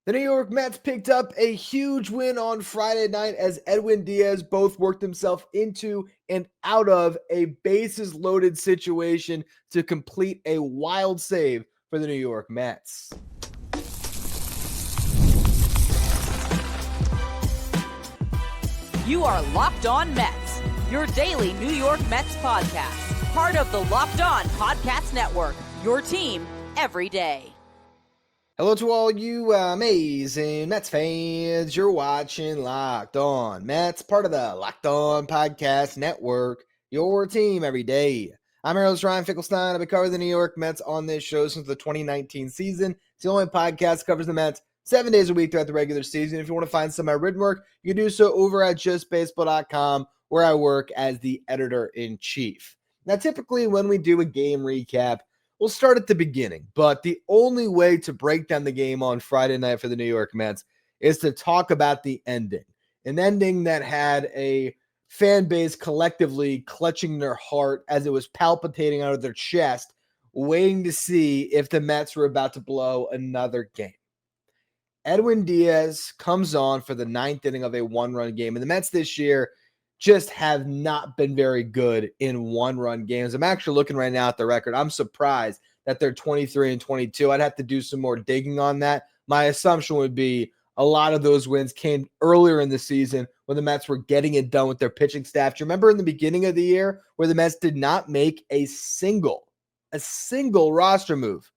The New York Mets picked up a huge win on Friday night as Edwin Diaz both worked himself into and out of a bases loaded situation to complete a wild save for the New York Mets. You are Locked On Mets, your daily New York Mets podcast, part of the Locked On Podcast Network, your team every day. Hello to all you amazing Mets fans. You're watching Locked On Mets, part of the Locked On Podcast Network, your team every day. I'm your host, Ryan Finkelstein. I've been covering the New York Mets on this show since the 2019 season. It's the only podcast that covers the Mets 7 days a week throughout the regular season. If you want to find some of my written work, you can do so over at justbaseball.com, where I work as the editor-in-chief. Now, typically when we do a game recap, we'll start at the beginning, but the only way to break down the game on Friday night for the New York Mets is to talk about the ending. An ending that had a fan base collectively clutching their heart as it was palpitating out of their chest, waiting to see if the Mets were about to blow another game. Edwin Diaz comes on for the ninth inning of a one-run game, and the Mets this year just have not been very good in one-run games. I'm actually looking right now at the record. I'm surprised that they're 23-22. I'd have to do some more digging on that. My assumption would be a lot of those wins came earlier in the season when the Mets were getting it done with their pitching staff. Do you remember in the beginning of the year where the Mets did not make a single roster move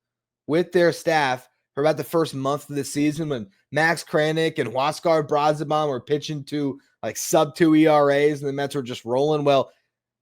with their staff for about the first month of the season when Max Kranick and Huascar Braziban were pitching to like sub-2 ERAs and the Mets were just rolling? Well,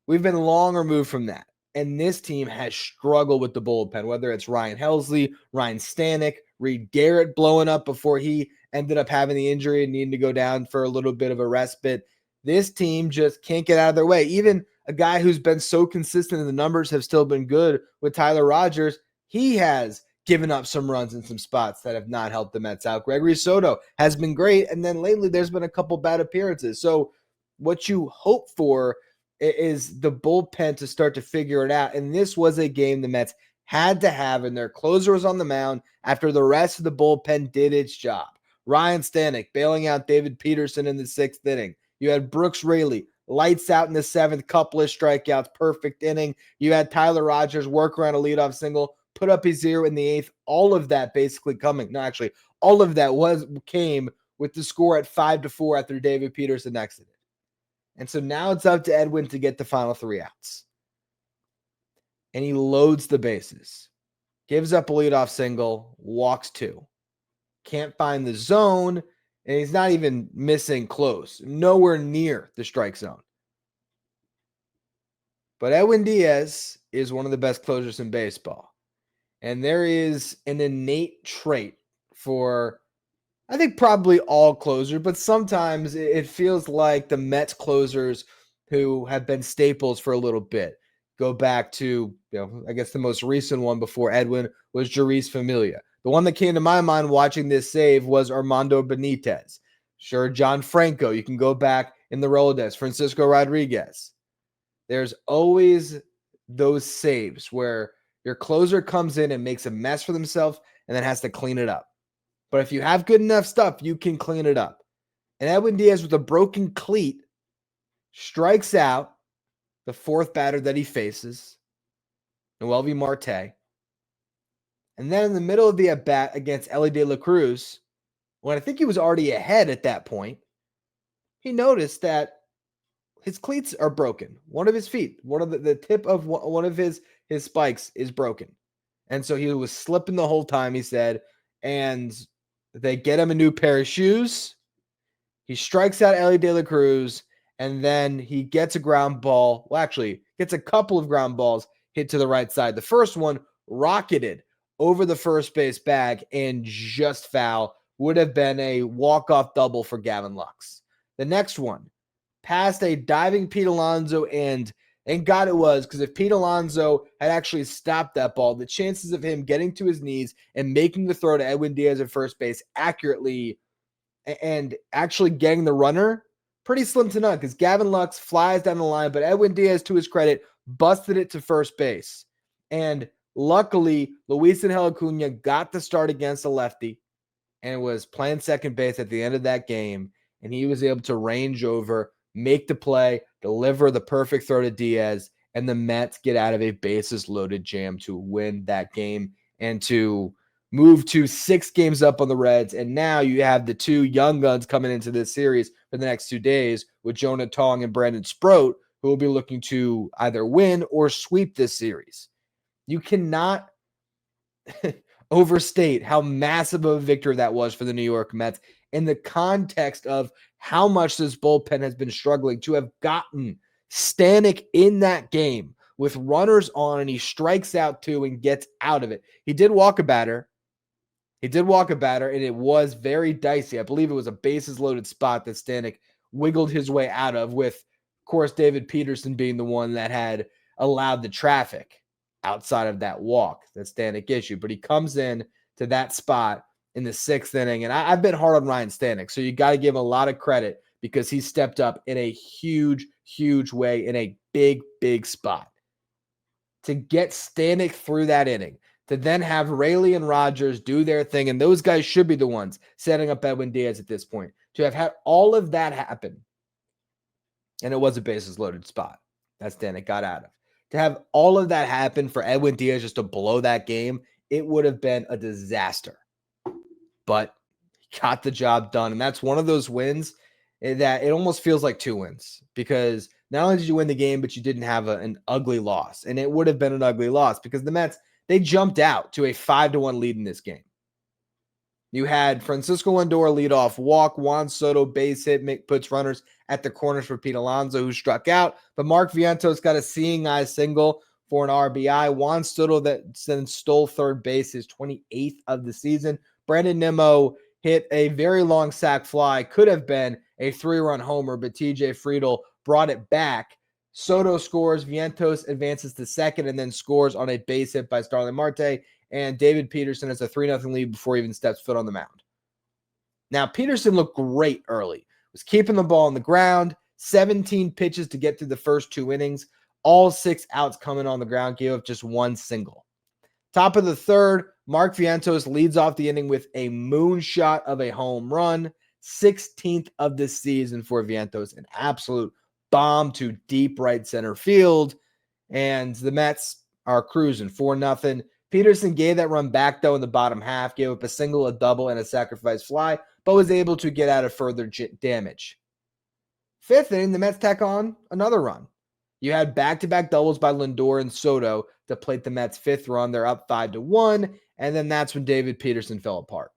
we've been long removed from that. And this team has struggled with the bullpen, whether it's Ryan Helsley, Ryne Stanek, Reed Garrett blowing up before he ended up having the injury and needing to go down for a little bit of a respite. This team just can't get out of their way. Even a guy who's been so consistent and the numbers have still been good with Tylor Rogers, he has given up some runs in some spots that have not helped the Mets out. Gregory Soto has been great, and then lately there's been a couple bad appearances. So what you hope for is the bullpen to start to figure it out, and this was a game the Mets had to have, and their closer was on the mound after the rest of the bullpen did its job. Ryne Stanek bailing out David Peterson in the sixth inning. You had Brooks Raley lights out in the seventh, couple of strikeouts, perfect inning. You had Tylor Rogers work around a leadoff single, put up his zero in the eighth. All of that basically all of that came with the score at 5-4 after David Peterson exited. And so now it's up to Edwin to get the final three outs. And he loads the bases, gives up a leadoff single, walks two. Can't find the zone, and he's not even missing close, nowhere near the strike zone. But Edwin Diaz is one of the best closers in baseball. And there is an innate trait for, I think, probably all closers, but sometimes it feels like the Mets closers who have been staples for a little bit. Go back to, I guess the most recent one before Edwin was Jeurys Familia. The one that came to my mind watching this save was Armando Benitez. Sure, John Franco. You can go back in the Rolodex. Francisco Rodriguez. There's always those saves where your closer comes in and makes a mess for themselves and then has to clean it up. But if you have good enough stuff, you can clean it up. And Edwin Diaz with a broken cleat strikes out the fourth batter that he faces, Noelvi Marte. And then in the middle of the at-bat against Elly De La Cruz, when I think he was already ahead at that point, he noticed that his cleats are broken. One of his feet, one of the tip of one of his spikes is broken. And so he was slipping the whole time, he said, and they get him a new pair of shoes. He strikes out Elly De La Cruz, and then he gets a ground ball. Well, actually, gets a couple of ground balls hit to the right side. The first one rocketed over the first base bag and just foul. Would have been a walk-off double for Gavin Lux. The next one, past a diving Pete Alonso, and thank God it was, because if Pete Alonso had actually stopped that ball, the chances of him getting to his knees and making the throw to Edwin Diaz at first base accurately and actually getting the runner, pretty slim to none, because Gavin Lux flies down the line, but Edwin Diaz, to his credit, busted it to first base. And luckily, Luis Angel Acuna got the start against a lefty, and was playing second base at the end of that game, and he was able to range over, make the play, deliver the perfect throw to Diaz, and the Mets get out of a bases-loaded jam to win that game and to move to 6 games up on the Reds. And now you have the 2 young guns coming into this series for the next 2 days with Jonah, Tong, and Brandon Sproat, who will be looking to either win or sweep this series. You cannot overstate how massive of a victory that was for the New York Mets in the context of how much this bullpen has been struggling. To have gotten Stanek in that game with runners on, and he strikes out 2 and gets out of it. He did walk a batter. And it was very dicey. I believe it was a bases-loaded spot that Stanek wiggled his way out of, with, of course, David Peterson being the one that had allowed the traffic outside of that walk that Stanek issued. But he comes in to that spot in the 6th inning, and I've been hard on Ryne Stanek, so you got to give him a lot of credit because he stepped up in a huge, huge way in a big, big spot. To get Stanek through that inning, to then have Rayleigh and Rogers do their thing, and those guys should be the ones setting up Edwin Diaz at this point. To have had all of that happen, and it was a bases-loaded spot that Stanek got out of. To have all of that happen for Edwin Diaz just to blow that game, it would have been a disaster. But he got the job done, and that's one of those wins that it almost feels like 2 wins, because not only did you win the game, but you didn't have an ugly loss, and it would have been an ugly loss because the Mets, they jumped out to a 5-1 lead in this game. You had Francisco Lindor lead off walk, Juan Soto base hit, puts runners at the corners for Pete Alonso, who struck out, but Mark Vientos got a seeing eye single for an RBI. Juan Soto that then stole third base, his 28th of the season. Brandon Nimmo hit a very long sac fly, could have been a 3-run homer, but TJ Friedel brought it back. Soto scores, Vientos advances to second, and then scores on a base hit by Starling Marte, and David Peterson has a 3-0 lead before he even steps foot on the mound. Now, Peterson looked great early. Was keeping the ball on the ground, 17 pitches to get through the first 2 innings, all 6 outs coming on the ground, gave up just 1 single. Top of the 3rd, Mark Vientos leads off the inning with a moonshot of a home run, 16th of the season for Vientos, an absolute bomb to deep right center field, and the Mets are cruising 4-0. Peterson gave that run back, though, in the bottom half, gave up a single, a double, and a sacrifice fly, but was able to get out of further damage. 5th inning, the Mets tack on another run. You had back-to-back doubles by Lindor and Soto to plate the Mets' 5th run. They're up 5-1, and then that's when David Peterson fell apart.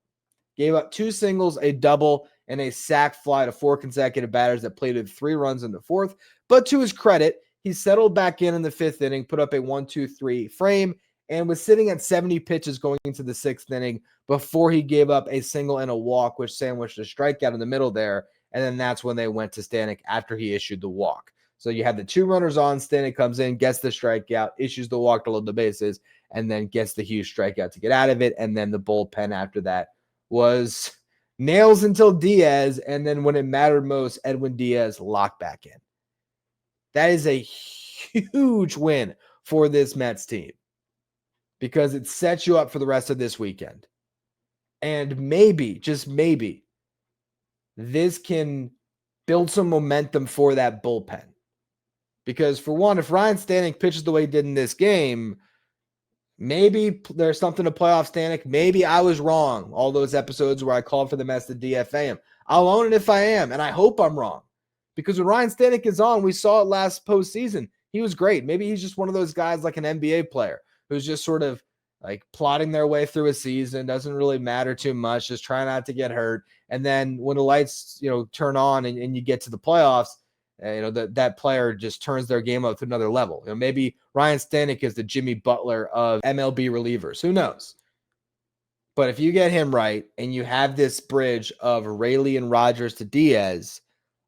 Gave up 2 singles, a double, and a sac fly to 4 consecutive batters that plated 3 runs in the 4th. But to his credit, he settled back in the 5th inning, put up a 1-2-3 frame, and was sitting at 70 pitches going into the 6th inning before he gave up a single and a walk, which sandwiched a strikeout in the middle there. And then that's when they went to Stanek after he issued the walk. So you had the 2 runners on, Stanek comes in, gets the strikeout, issues the walk to load the bases, and then gets the huge strikeout to get out of it. And then the bullpen after that was nails until Diaz, and then when it mattered most, Edwin Diaz locked back in. That is a huge win for this Mets team because it sets you up for the rest of this weekend. And maybe, just maybe, this can build some momentum for that bullpen. Because for one, if Ryne Stanek pitches the way he did in this game, maybe there's something to playoff Stanek. Maybe I was wrong. All those episodes where I called for the Mets to DFA him. I'll own it if I am, and I hope I'm wrong. Because when Ryne Stanek is on, we saw it last postseason. He was great. Maybe he's just one of those guys like an NBA player who's just sort of like plotting their way through a season, doesn't really matter too much, just trying not to get hurt. And then when the lights, turn on and you get to the playoffs, that player just turns their game up to another level. Maybe Ryne Stanek is the Jimmy Butler of MLB relievers. Who knows? But if you get him right and you have this bridge of Rayleigh and Rogers to Diaz,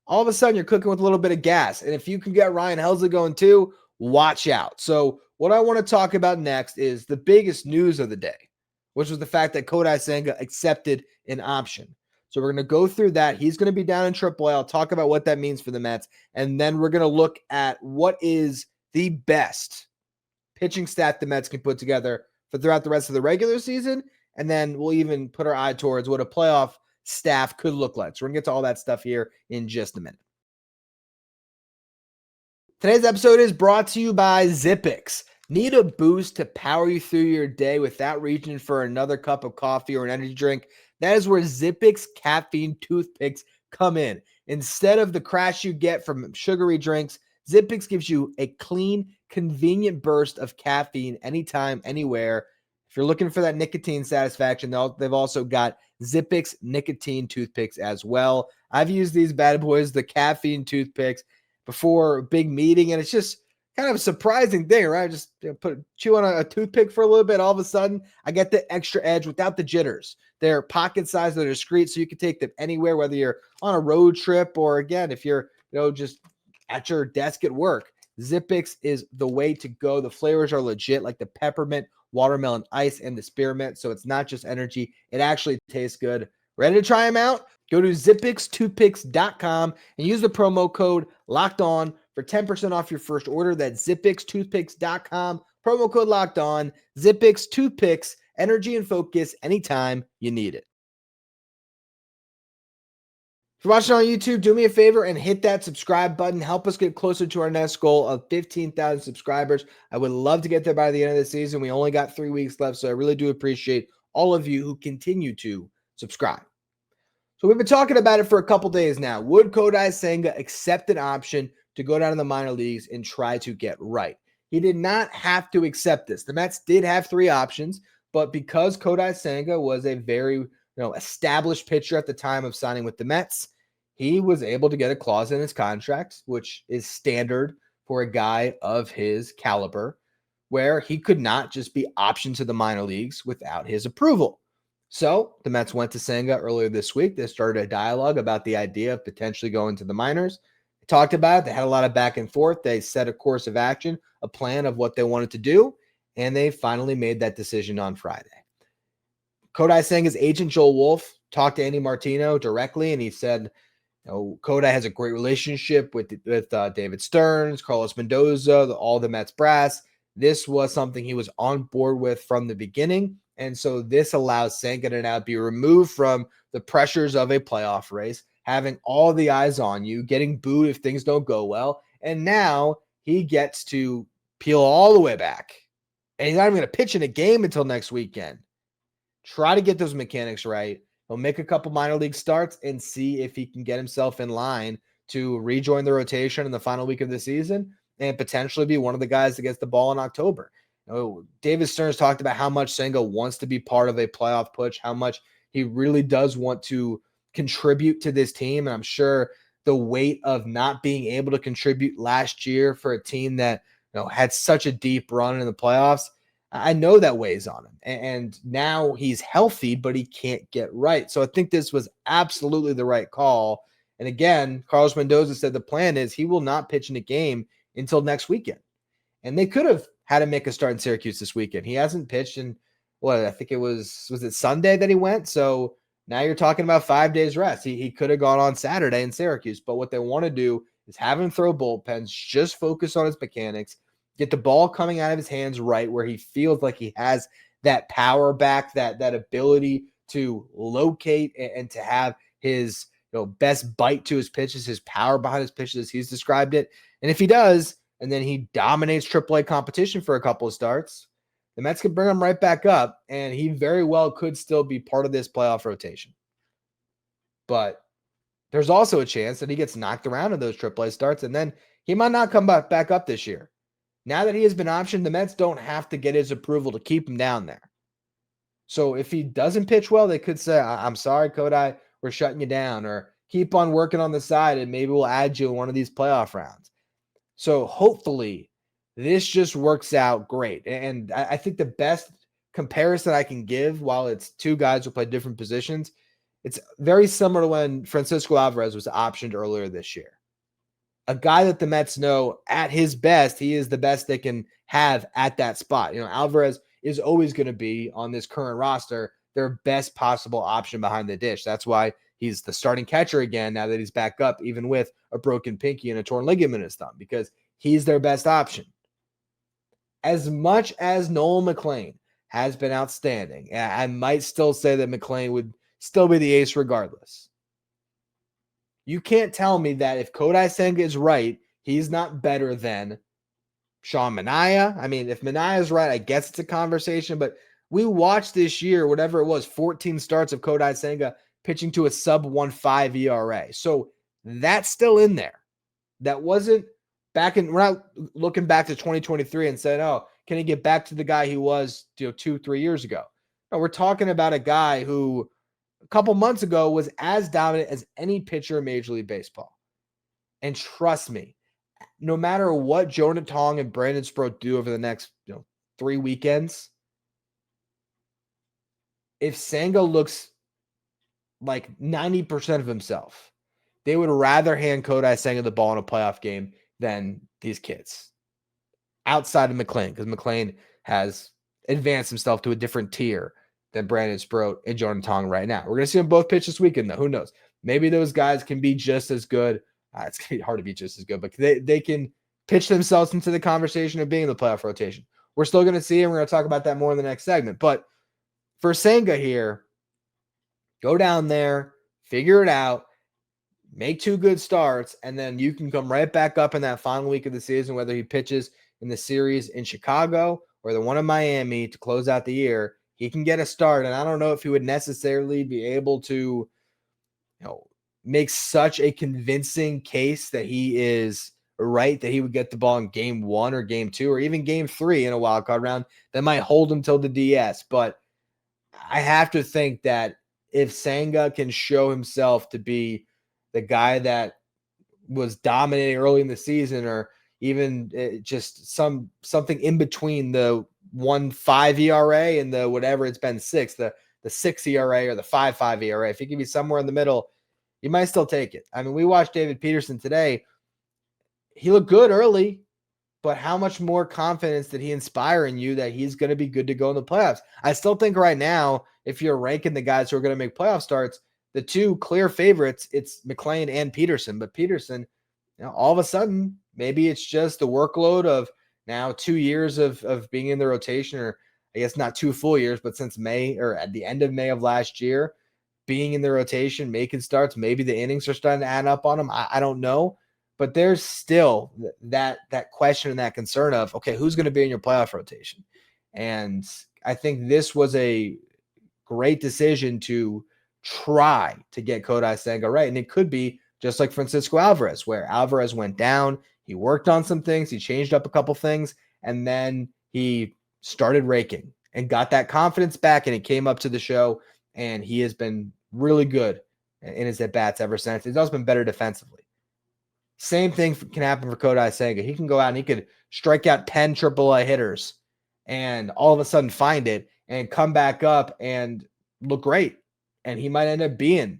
all of a sudden you're cooking with a little bit of gas. And if you can get Ryan Helsley going too, watch out. So what I want to talk about next is the biggest news of the day, which was the fact that Kodai Senga accepted an option. So we're going to go through that. He's going to be down in AAA. I'll talk about what that means for the Mets. And then we're going to look at what is the best pitching staff the Mets can put together for throughout the rest of the regular season And then we'll even put our eye towards what a playoff staff could look like. So we're going to get to all that stuff here in just a minute. Today's episode is brought to you by Zippix. Need a boost to power you through your day without reaching for another cup of coffee or an energy drink? That is where Zippix caffeine toothpicks come in. Instead of the crash you get from sugary drinks, Zippix gives you a clean, convenient burst of caffeine anytime, anywhere. If you're looking for that nicotine satisfaction, they've also got Zippix nicotine toothpicks as well. I've used these bad boys, the caffeine toothpicks, before a big meeting, and it's just kind of a surprising thing, right? Just chew on a toothpick for a little bit. All of a sudden, I get the extra edge without the jitters. They're pocket sized, they're discreet, so you can take them anywhere, whether you're on a road trip or, again, if you're just at your desk at work. Zippix is the way to go. The flavors are legit, like the peppermint, watermelon ice, and the spearmint. So it's not just energy; it actually tastes good. Ready to try them out? Go to zippixtoothpicks.com and use the promo code LOCKEDON for 10% off your first order. That's zippixtoothpicks.com. Promo code LOCKEDON. Zippix Toothpicks, energy and focus anytime you need it. If you're watching on YouTube, do me a favor and hit that subscribe button. Help us get closer to our next goal of 15,000 subscribers. I would love to get there by the end of the season. We only got 3 weeks left, so I really do appreciate all of you who continue to subscribe. So we've been talking about it for a couple days now. Would Kodai Senga accept an option to go down to the minor leagues and try to get right? He did not have to accept this. The Mets did have 3 options, but because Kodai Senga was a very established pitcher at the time of signing with the Mets, he was able to get a clause in his contract, which is standard for a guy of his caliber, where he could not just be optioned to the minor leagues without his approval. So the Mets went to Senga earlier this week. They started a dialogue about the idea of potentially going to the minors. They talked about it. They had a lot of back and forth. They set a course of action, a plan of what they wanted to do, and they finally made that decision on Friday. Kodai Senga's agent, Joel Wolf, talked to Andy Martino directly, and he said, Kodai has a great relationship with David Stearns, Carlos Mendoza, all the Mets brass. This was something he was on board with from the beginning. And so this allows Senga to now be removed from the pressures of a playoff race, having all the eyes on you, getting booed if things don't go well. And now he gets to peel all the way back. And he's not even going to pitch in a game until next weekend. Try to get those mechanics right. He'll make a couple minor league starts and see if he can get himself in line to rejoin the rotation in the final week of the season and potentially be one of the guys that gets the ball in October. David Stearns talked about how much Senga wants to be part of a playoff push, how much he really does want to contribute to this team. And I'm sure the weight of not being able to contribute last year for a team that had such a deep run in the playoffs, I know that weighs on him. And now he's healthy, but he can't get right. So I think this was absolutely the right call. And again, Carlos Mendoza said the plan is he will not pitch in a game until next weekend. And they could have had him make a start in Syracuse this weekend. He hasn't pitched in, I think it was it Sunday that he went? So now you're talking about 5 days rest. He could have gone on Saturday in Syracuse. But what they want to do is have him throw bullpens, just focus on his mechanics, get the ball coming out of his hands right where he feels like he has that power back, that ability to locate and to have his best bite to his pitches, his power behind his pitches as he's described it. And if he does, and then he dominates AAA competition for a couple of starts, the Mets could bring him right back up, and he very well could still be part of this playoff rotation. But there's also a chance that he gets knocked around in those AAA starts, and then he might not come back up this year. Now that he has been optioned, the Mets don't have to get his approval to keep him down there. So if he doesn't pitch well, they could say, I'm sorry, Kodai, we're shutting you down, or keep on working on the side, and maybe we'll add you in one of these playoff rounds. So hopefully this just works out great. And I think the best comparison I can give, while it's 2 guys who play different positions, it's very similar to when Francisco Alvarez was optioned earlier this year. A guy that the Mets know at his best, he is the best they can have at that spot. Alvarez is always going to be on this current roster their best possible option behind the dish. That's why he's the starting catcher again now that he's back up, even with a broken pinky and a torn ligament in his thumb, because he's their best option. As much as Noel McLean has been outstanding. And I might still say that McLain would still be the ace regardless. You can't tell me that if Kodai Senga is right, he's not better than Sean Manaea. I mean, if Manaea is right, I guess it's a conversation, but we watched this year, whatever it was, 14 starts of Kodai Senga pitching to a sub 1.5 ERA. So that's still in there. That wasn't we're not looking back to 2023 and saying, oh, can he get back to the guy he was 2-3 years ago? No, we're talking about a guy who a couple months ago was as dominant as any pitcher in Major League Baseball. And trust me, no matter what Jonah, Tong, and Brandon Sproat do over the next 3 weekends, if Senga looks like 90% of himself, they would rather hand Kodai Senga the ball in a playoff game than these kids outside of McLain, because McLain has advanced himself to a different tier than Brandon Sproat and Jonah Tong right now. We're going to see them both pitch this weekend, though. Who knows? Maybe those guys can be just as good. It's going to be hard to be just as good, but they can pitch themselves into the conversation of being in the playoff rotation. We're still going to see, and we're going to talk about that more in the next segment. But for Senga here, go down there, figure it out, make 2 good starts, and then you can come right back up in that final week of the season, whether he pitches in the series in Chicago or the one in Miami to close out the year. He can get a start, and I don't know if he would necessarily be able to make such a convincing case that he is right, that he would get the ball in game 1 or game 2 or even game 3 in a wild card round that might hold him till the DS. But I have to think that if Senga can show himself to be the guy that was dominating early in the season, or even just something in between the 1.5 ERA and the whatever it's been 6, the 6 ERA or the 5.5 ERA, if he can be somewhere in the middle, you might still take it. I mean, we watched David Peterson today. He looked good early, but how much more confidence did he inspire in you that he's going to be good to go in the playoffs? I still think right now, if you're ranking the guys who are going to make playoff starts, the 2 clear favorites, it's McLain and Peterson. But Peterson, all of a sudden, maybe it's just the workload of now 2 years of being in the rotation, or I guess not 2 full years, but since May or at the end of May of last year, being in the rotation, making starts. Maybe the innings are starting to add up on him. I don't know. But there's still that question and that concern of, okay, who's going to be in your playoff rotation? And I think this was a great decision to try to get Kodai Senga right. And it could be just like Francisco Alvarez, where Alvarez went down. He worked on some things. He changed up a couple things. And then he started raking and got that confidence back. And it came up to the show. And he has been really good in his at-bats ever since. He's also been better defensively. Same thing can happen for Kodai Senga. He can go out and he could strike out 10 AAA hitters and all of a sudden find it and come back up and look great. And he might end up being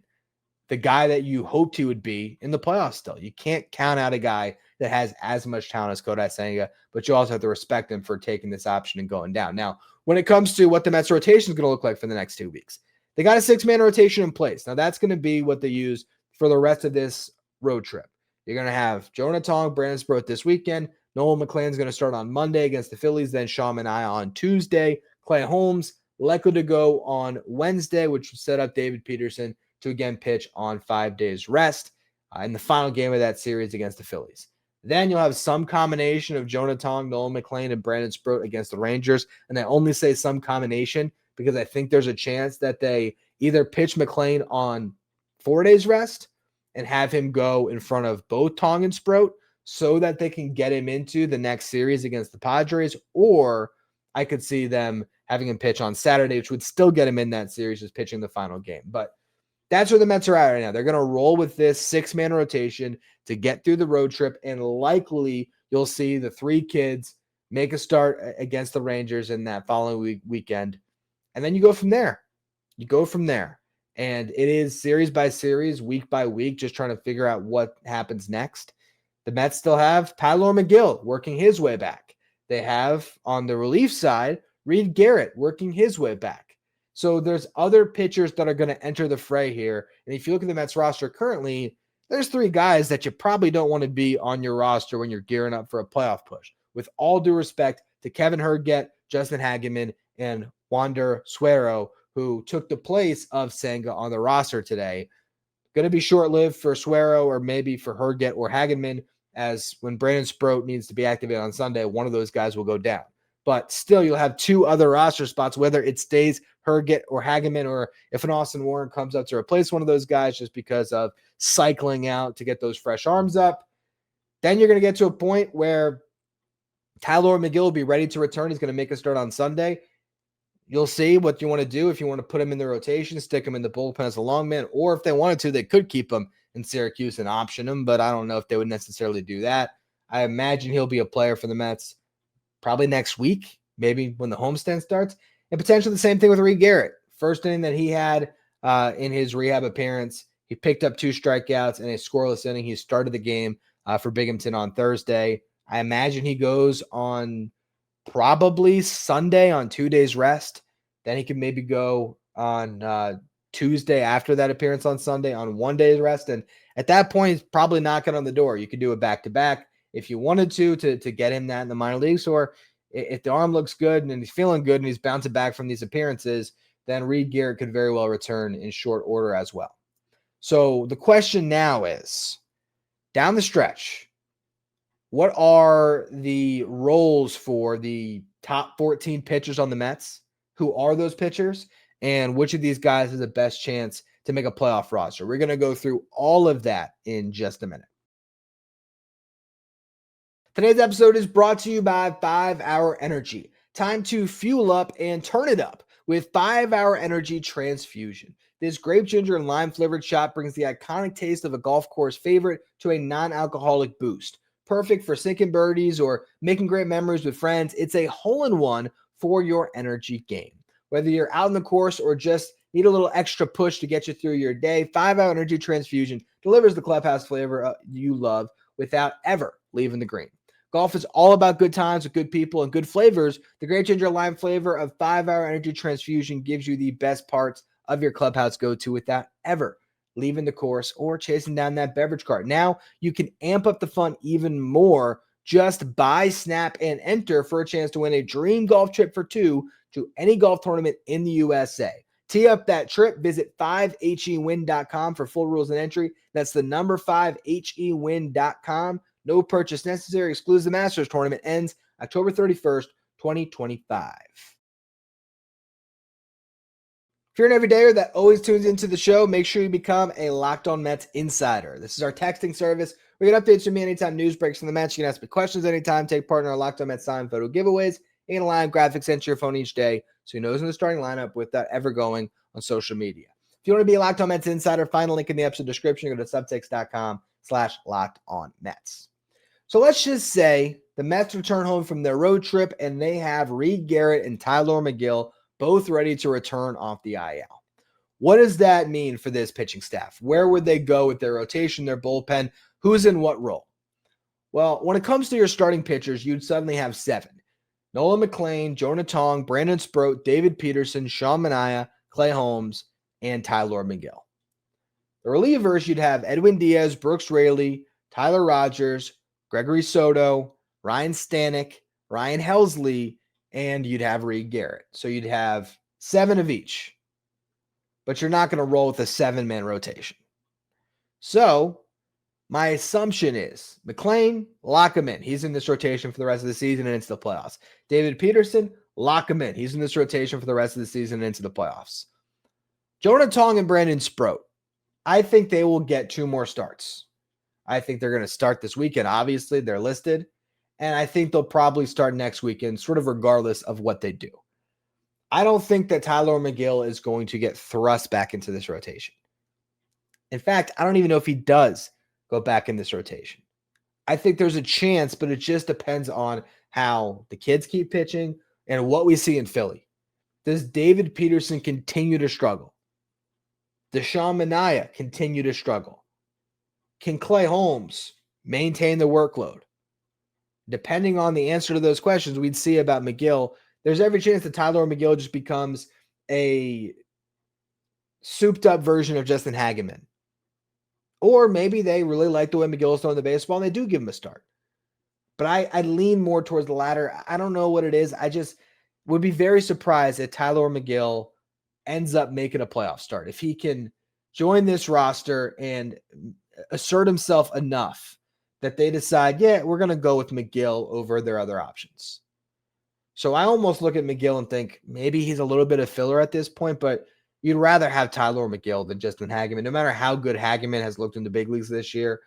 the guy that you hoped he would be in the playoffs still. You can't count out a guy that has as much talent as Kodai Senga, but you also have to respect him for taking this option and going down. Now, when it comes to what the Mets rotation is going to look like for the next 2 weeks, they got a 6-man rotation in place. Now, that's going to be what they use for the rest of this road trip. You're going to have Jonah Tong, Brandon Sproat this weekend. Nolan McLain's going to start on Monday against the Phillies, then Sean Manaea on Tuesday. Clay Holmes likely to go on Wednesday, which will set up David Peterson to again pitch on 5 days rest in the final game of that series against the Phillies. Then you'll have some combination of Jonah Tong, Nolan McLain, and Brandon Sproat against the Rangers. And I only say some combination because I think there's a chance that they either pitch McLain on 4 days rest and have him go in front of both Tong and Sproat so that they can get him into the next series against the Padres, or I could see them having him pitch on Saturday, which would still get him in that series, just pitching the final game. But that's where the Mets are at right now. They're going to roll with this 6-man rotation to get through the road trip, and likely you'll see the 3 kids make a start against the Rangers in that following weekend, and then you go from there. And it is series by series, week by week, just trying to figure out what happens next. The Mets still have Tylor Megill working his way back. They have, on the relief side, Reed Garrett working his way back. So there's other pitchers that are going to enter the fray here. And if you look at the Mets roster currently, there's 3 guys that you probably don't want to be on your roster when you're gearing up for a playoff push. With all due respect to Kevin Herget, Justin Hageman, and Wander Suero, who took the place of Senga on the roster today. Going to be short-lived for Suero or maybe for Herget or Hageman, as when Brandon Sproat needs to be activated on Sunday, one of those guys will go down. But still, you'll have two other roster spots, whether it stays Herget or Hageman, or if an Austin Warren comes up to replace one of those guys just because of cycling out to get those fresh arms up. Then you're going to get to a point where Tylor Megill will be ready to return. He's going to make a start on Sunday. You'll see what you want to do. If you want to put him in the rotation, stick him in the bullpen as a long man, or if they wanted to, they could keep him in Syracuse and option him, but I don't know if they would necessarily do that. I imagine he'll be a player for the Mets probably next week, maybe when the homestand starts, and potentially the same thing with Reed Garrett. First inning that he had in his rehab appearance, he picked up 2 strikeouts and a scoreless inning. He started the game for Binghamton on Thursday. I imagine he goes on probably Sunday on 2 days rest. Then he can maybe go on Tuesday after that appearance on Sunday on 1 day's rest. And at that point, he's probably knocking on the door. You could do it back-to-back if you wanted to get him that in the minor leagues, or if the arm looks good and he's feeling good and he's bouncing back from these appearances, then Reed Garrett could very well return in short order as well. So the question now is, down the stretch, what are the roles for the top 14 pitchers on the Mets? Who are those pitchers? And which of these guys has the best chance to make a playoff roster? We're going to go through all of that in just a minute. Today's episode is brought to you by 5 Hour Energy. Time to fuel up and turn it up with 5 Hour Energy Transfusion. This grape ginger and lime flavored shot brings the iconic taste of a golf course favorite to a non-alcoholic boost. Perfect for sinking birdies or making great memories with friends. It's a hole-in-one for your energy game. Whether you're out on the course or just need a little extra push to get you through your day, 5 Hour Energy Transfusion delivers the clubhouse flavor you love without ever leaving the green. Golf is all about good times with good people and good flavors. The grape ginger lime flavor of 5 Hour Energy Transfusion gives you the best parts of your clubhouse go-to without ever leaving the course or chasing down that beverage cart. Now you can amp up the fun even more. Just buy, snap, and enter for a chance to win a dream golf trip for 2 to any golf tournament in the USA. Tee up that trip. Visit 5hewin.com for full rules and entry. That's the number 5hewin.com. No purchase necessary. Excludes the Masters tournament. Ends October 31st, 2025. If you're an everydayer that always tunes into the show, make sure you become a Locked On Mets insider. This is our texting service. We get updates from me anytime news breaks from the Mets. You can ask me questions anytime. Take part in our Locked On Mets signed photo giveaways and live graphics sent to your phone each day so he knows in the starting lineup without ever going on social media. If you want to be a Locked On Mets insider, find a link in the episode description. Go to subtext.com/LockedOnMets. So let's just say the Mets return home from their road trip and they have Reed Garrett and Tylor Megill both ready to return off the IL. What does that mean for this pitching staff? Where would they go with their rotation, their bullpen? Who's in what role? Well, when it comes to your starting pitchers, you'd suddenly have 7. Nolan McLean, Jonah Tong, Brandon Sproat, David Peterson, Sean Manaea, Clay Holmes, and Tylor Megill. The relievers, you'd have Edwin Diaz, Brooks Raley, Tyler Rogers, Gregory Soto, Ryne Stanek, Ryan Helsley, and you'd have Reed Garrett. So you'd have 7 of each. But you're not going to roll with a 7-man rotation. So my assumption is McLean, lock him in. He's in this rotation for the rest of the season and into the playoffs. David Peterson, lock him in. He's in this rotation for the rest of the season and into the playoffs. Jonah Tong and Brandon Sproat, I think they will get 2 more starts. I think they're going to start this weekend. Obviously, they're listed. And I think they'll probably start next weekend, sort of regardless of what they do. I don't think that Tylor Megill is going to get thrust back into this rotation. In fact, I don't even know if he does go back in this rotation. I think there's a chance, but it just depends on how the kids keep pitching and what we see in Philly. Does David Peterson continue to struggle? Does Sean Manaea continue to struggle? Can Clay Holmes maintain the workload? Depending on the answer to those questions, we'd see about Megill. There's every chance that Tylor Megill just becomes a souped-up version of Justin Hageman. Or maybe they really like the way Megill is throwing the baseball and they do give him a start. But I lean more towards the latter. I don't know what it is. would be very surprised if Tylor Megill ends up making a playoff start. If he can join this roster and assert himself enough that they decide, yeah, we're going to go with Megill over their other options. So I almost look at Megill and think maybe he's a little bit of filler at this point, but you'd rather have Tylor Megill than Justin Hageman. No matter how good Hageman has looked in the big leagues this year,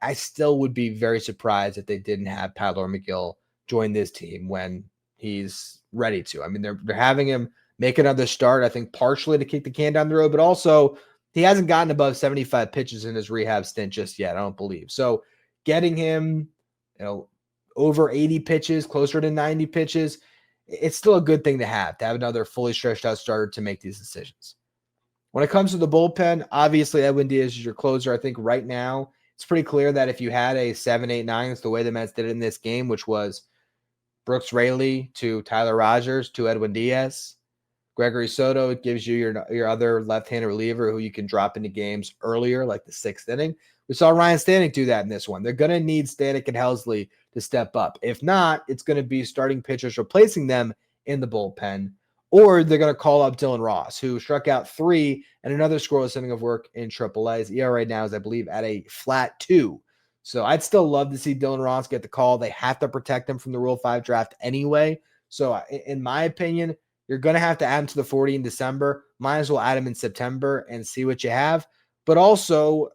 I still would be very surprised if they didn't have Tylor Megill join this team when he's ready to. I mean, they're having him make another start, I think partially to kick the can down the road, but also he hasn't gotten above 75 pitches in his rehab stint just yet, I don't believe. So getting him, over 80 pitches, closer to 90 pitches, it's still a good thing to have another fully stretched out starter to make these decisions. When it comes to the bullpen, obviously Edwin Diaz is your closer. I think right now it's pretty clear that if you had a 7-8-9, it's the way the Mets did it in this game, which was Brooks Raley to Tyler Rogers to Edwin Diaz. Gregory Soto, it gives you your other left-handed reliever who you can drop into games earlier, like the 6th inning. We saw Ryne Stanek do that in this one. They're going to need Stanek and Helsley to step up. If not, it's going to be starting pitchers replacing them in the bullpen, or they're going to call up Dylan Ross, who struck out 3 and another scoreless inning of work in AAA. His ERA right now is, I believe, at a flat 2. So I'd still love to see Dylan Ross get the call. They have to protect him from the Rule 5 draft anyway. So in my opinion, you're going to have to add him to the 40 in December. Might as well add him in September and see what you have. But also,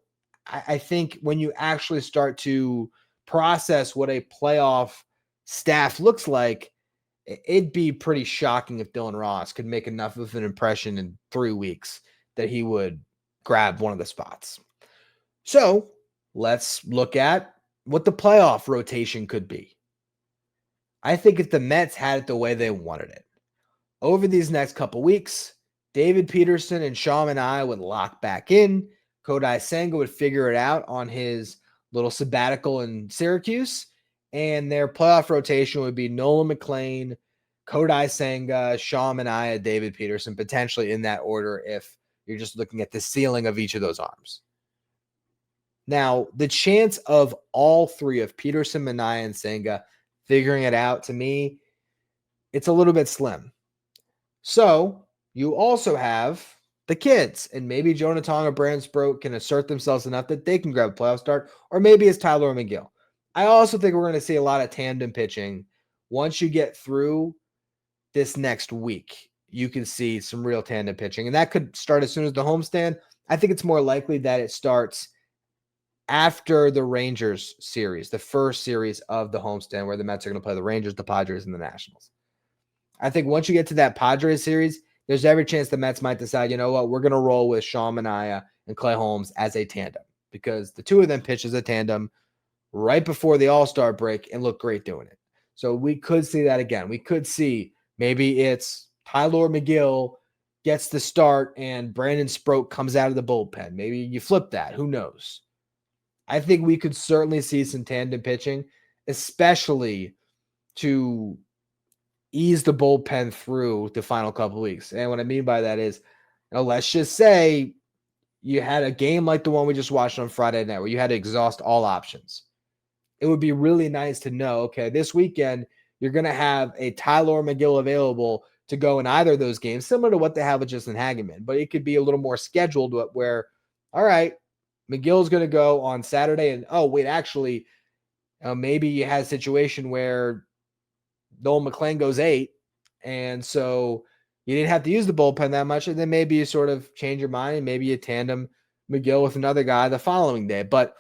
I think when you actually start to process what a playoff staff looks like, it'd be pretty shocking if Dylan Ross could make enough of an impression in 3 weeks that he would grab one of the spots. So let's look at what the playoff rotation could be. I think if the Mets had it the way they wanted it, over these next couple weeks, David Peterson and Sean and I would lock back in. Kodai Senga would figure it out on his little sabbatical in Syracuse. And their playoff rotation would be Nolan McLean, Kodai Senga, Sean Manaea, David Peterson, potentially in that order if you're just looking at the ceiling of each of those arms. Now, the chance of all three of Peterson, Manaea, and Senga figuring it out, to me, it's a little bit slim. So you also have the kids, and maybe Jonah, Tong, or Brandon Sproat can assert themselves enough that they can grab a playoff start, or maybe it's Tylor Megill. I also think we're going to see a lot of tandem pitching. Once you get through this next week, you can see some real tandem pitching, and that could start as soon as the homestand. I think it's more likely that it starts after the Rangers series, the first series of the homestand, where the Mets are going to play the Rangers, the Padres, and the Nationals. I think once you get to that Padres series, there's every chance the Mets might decide, you know what, we're going to roll with Sean Manaea and Clay Holmes as a tandem, because the two of them pitch as a tandem right before the All-Star break and look great doing it. So we could see that again. We could see maybe it's Tylor Megill gets the start and Brandon Sproat comes out of the bullpen. Maybe you flip that. Who knows? I think we could certainly see some tandem pitching, especially to ease the bullpen through the final couple of weeks. And what I mean by that is, let's just say you had a game like the one we just watched on Friday night where you had to exhaust all options. It would be really nice to know, okay, this weekend you're going to have a Tylor Megill available to go in either of those games, similar to what they have with Justin Hageman. But it could be a little more scheduled where, all right, Megill's going to go on Saturday, and actually, maybe you had a situation where Nolan McLean goes 8, and so you didn't have to use the bullpen that much, and then maybe you sort of change your mind, and maybe you tandem Megill with another guy the following day. But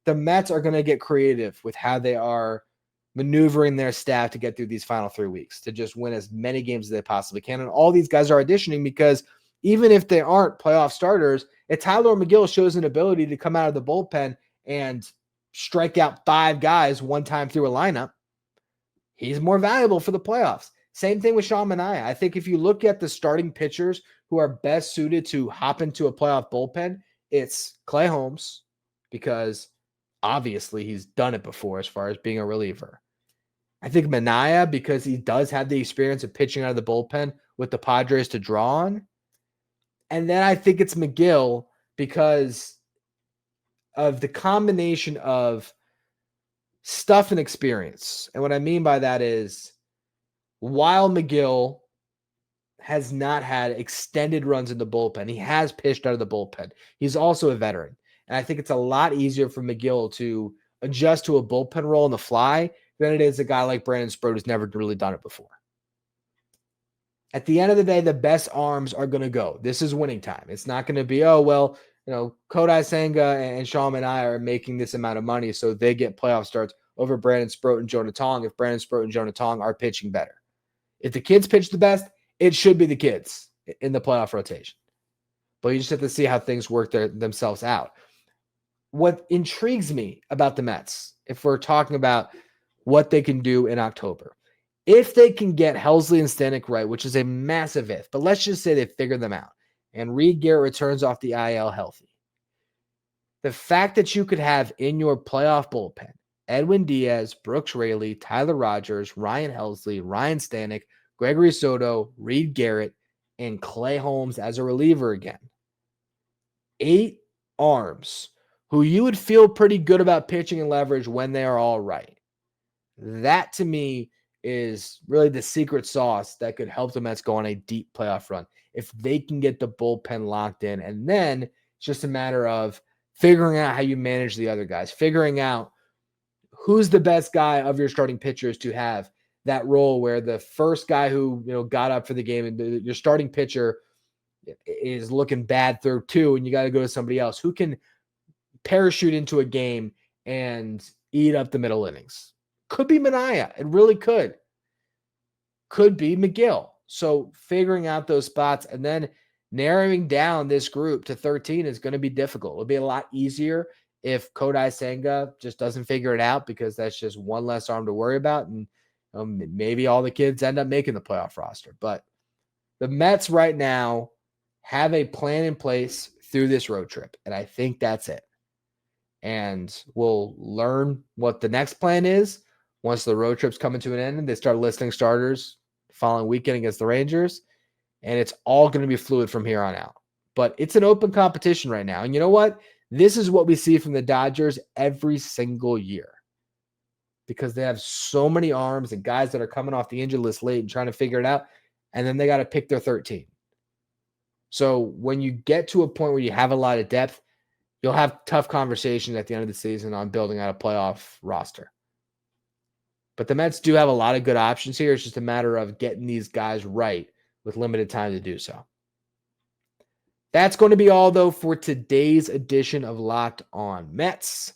the Mets are going to get creative with how they are maneuvering their staff to get through these final 3 weeks, to just win as many games as they possibly can. And all these guys are auditioning because even if they aren't playoff starters, if Tylor Megill shows an ability to come out of the bullpen and strike out 5 guys one time through a lineup, he's more valuable for the playoffs. Same thing with Sean Manaea. I think if you look at the starting pitchers who are best suited to hop into a playoff bullpen, it's Clay Holmes, because obviously he's done it before as far as being a reliever. I think Manaea, because he does have the experience of pitching out of the bullpen with the Padres to draw on. And then I think it's Megill because of the combination of stuff and experience. And what I mean by that is while Megill has not had extended runs in the bullpen, he has pitched out of the bullpen. He's also a veteran. And I think it's a lot easier for Megill to adjust to a bullpen role on the fly than it is a guy like Brandon Sproat who's never really done it before. At the end of the day, the best arms are going to go. This is winning time. It's not going to be, Kodai Senga and Sean and I are making this amount of money, so they get playoff starts over Brandon Sproat and Jonah Tong if Brandon Sproat and Jonah Tong are pitching better. If the kids pitch the best, it should be the kids in the playoff rotation. But you just have to see how things work themselves out. What intrigues me about the Mets, if we're talking about what they can do in October, if they can get Helsley and Stanek right, which is a massive if, but let's just say they figure them out, and Garrett returns off the IL healthy. The fact that you could have in your playoff bullpen Edwin Diaz, Brooks Raley, Tylor Rogers, Ryan Helsley, Ryne Stanek, Gregory Soto, Garrett, and Clay Holmes as a reliever again. 8 arms who you would feel pretty good about pitching and leverage when they are all right. That to me is really the secret sauce that could help the Mets go on a deep playoff run. If they can get the bullpen locked in, and then it's just a matter of figuring out how you manage the other guys, figuring out who's the best guy of your starting pitchers to have that role where the first guy who got up for the game and your starting pitcher is looking bad through 2 and you got to go to somebody else who can parachute into a game and eat up the middle innings. Could be Manaea. It really could. Could be Megill. So figuring out those spots and then narrowing down this group to 13 is going to be difficult. It'll be a lot easier if Kodai Senga just doesn't figure it out because that's just one less arm to worry about. And maybe all the kids end up making the playoff roster. But the Mets right now have a plan in place through this road trip. And I think that's it. And we'll learn what the next plan is once the road trip's coming to an end and they start listing starters the following weekend against the Rangers. And it's all going to be fluid from here on out. But it's an open competition right now. And you know what? This is what we see from the Dodgers every single year. Because they have so many arms and guys that are coming off the injured list late and trying to figure it out. And then they got to pick their 13. So when you get to a point where you have a lot of depth, you'll have tough conversations at the end of the season on building out a playoff roster. But the Mets do have a lot of good options here. It's just a matter of getting these guys right with limited time to do so. That's going to be all, though, for today's edition of Locked On Mets.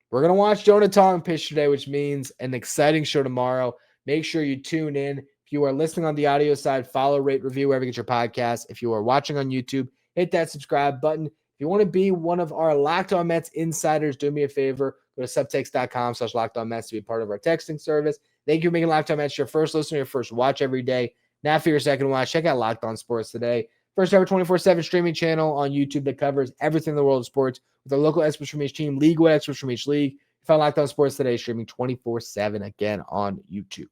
We're going to watch Jonah Tong pitch today, which means an exciting show tomorrow. Make sure you tune in. If you are listening on the audio side, follow, rate, review wherever you get your podcast. If you are watching on YouTube, hit that subscribe button. If you want to be one of our Locked On Mets insiders, do me a favor. Go to subtext.com/LockedOnMets to be part of our texting service. Thank you for making Locked On Mets your first listener, your first watch every day. Now for your second watch, check out Locked On Sports Today. First ever 24/7 streaming channel on YouTube that covers everything in the world of sports with our local experts from each team, league-wide experts from each league. You find Locked On Sports Today streaming 24/7 again on YouTube.